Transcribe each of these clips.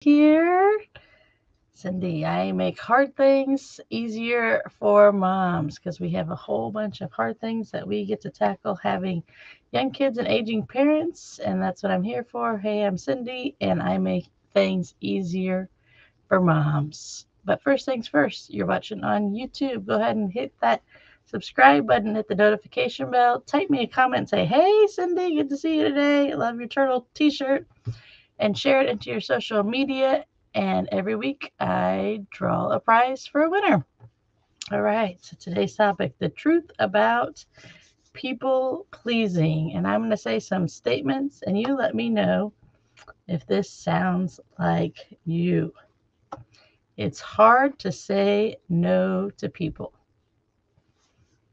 Here, Cindy, I make hard things easier for moms because we have a whole bunch of hard things that we get to tackle having young kids and aging parents, and that's what I'm here for. Hey, I'm Cindy, and I make things easier for moms. But first things first, you're watching on YouTube. Go ahead and hit that subscribe button, hit the notification bell, type me a comment, and say, hey, Cindy, good to see you today. Love your turtle t shirt, and share it into your social media. And every week I draw a prize for a winner. All right, so today's topic, the truth about people pleasing. And I'm going to say some statements, and you let me know if this sounds like you. It's hard to say no to people.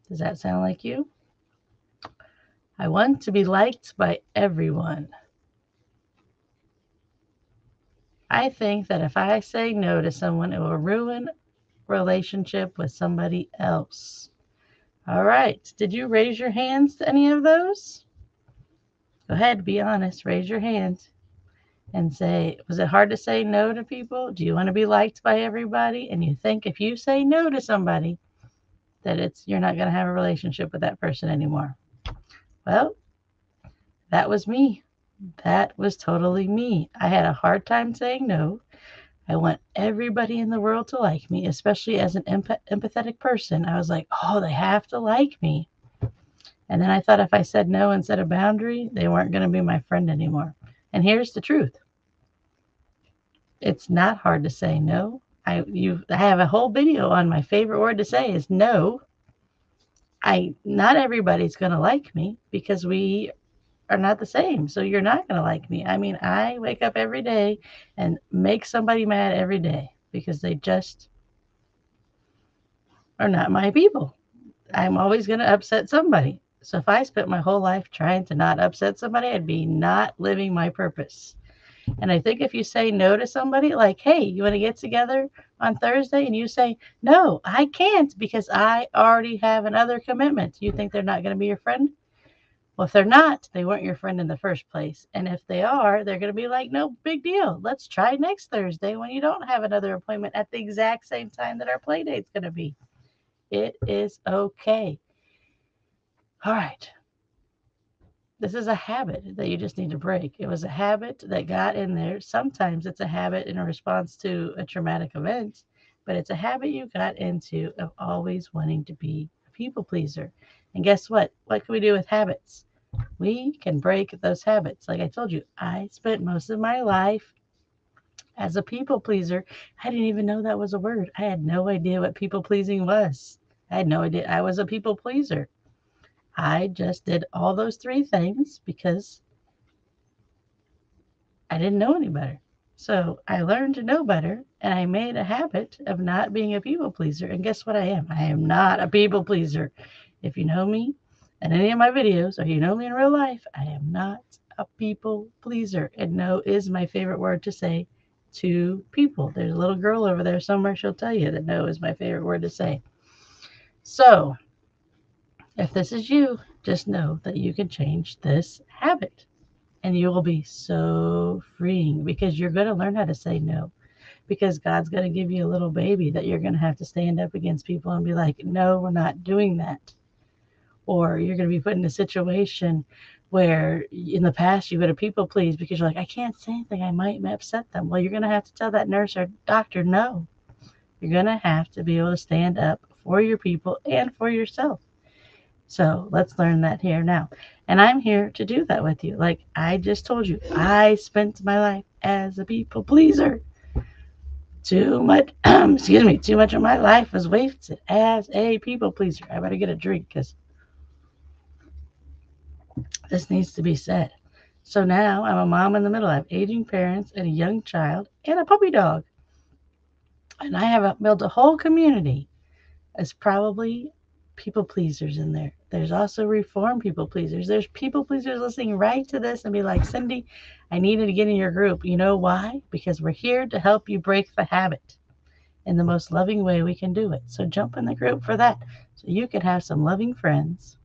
Does that sound like you? I want to be liked by everyone. I think that if I say no to someone, it will ruin relationship with somebody else. All right. Did you raise your hands to any of those? Go ahead, be honest. Raise your hand and say, was it hard to say no to people? Do you want to be liked by everybody? And you think if you say no to somebody, that you're not going to have a relationship with that person anymore. Well, that was me. That was totally me. I had a hard time saying no. I want everybody in the world to like me, especially as an empathetic person. I was like, oh, they have to like me. And then I thought if I said no and set a boundary, they weren't going to be my friend anymore. And here's the truth. It's not hard to say no. I have a whole video on my favorite word to say is no. Not everybody's going to like me because we are not the same. So you're not going to like me. I mean, I wake up every day and make somebody mad every day because they just are not my people. I'm always going to upset somebody. So if I spent my whole life trying to not upset somebody, I'd be not living my purpose. And I think if you say no to somebody, like, hey, you want to get together on Thursday? And you say, no, I can't because I already have another commitment. You think they're not going to be your friend? Well, if they're not, they weren't your friend in the first place. And if they are, they're going to be like, no, big deal. Let's try next Thursday when you don't have another appointment at the exact same time that our play date's going to be. It is okay. All right. This is a habit that you just need to break. It was a habit that got in there. Sometimes it's a habit in a response to a traumatic event, but it's a habit you got into of always wanting to be a people pleaser. And guess what? What can we do with habits? We can break those habits. Like I told you, I spent most of my life as a people pleaser. I didn't even know that was a word. I had no idea what people pleasing was. I had no idea I was a people pleaser. I just did all those three things because I didn't know any better. So I learned to know better and I made a habit of not being a people pleaser. And guess what I am? I am not a people pleaser. If you know me in any of my videos or you know me in real life, I am not a people pleaser. And no is my favorite word to say to people. There's a little girl over there somewhere. She'll tell you that no is my favorite word to say. So if this is you, just know that you can change this habit and you will be so freeing because you're going to learn how to say no because God's going to give you a little baby that you're going to have to stand up against people and be like, no, we're not doing that. Or you're going to be put in a situation where in the past you would have people pleased because you're like, I can't say anything. I might upset them. Well, you're going to have to tell that nurse or doctor no. You're going to have to be able to stand up for your people and for yourself. So let's learn that here now. And I'm here to do that with you. Like I just told you, I spent my life as a people pleaser. Too much, too much of my life was wasted as a people pleaser. I better get a drink because this needs to be said. So now I'm a mom in the middle. I have aging parents and a young child and a puppy dog. And I have built a whole community as probably people pleasers in there. There's also reform people pleasers. There's people pleasers listening right to this and be like, Cindy, I needed to get in your group. You know why? Because we're here to help you break the habit in the most loving way we can do it. So jump in the group for that so you can have some loving friends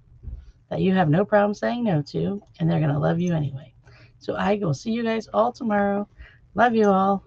that you have no problem saying no to, and they're going to love you anyway. So I will see you guys all tomorrow. Love you all.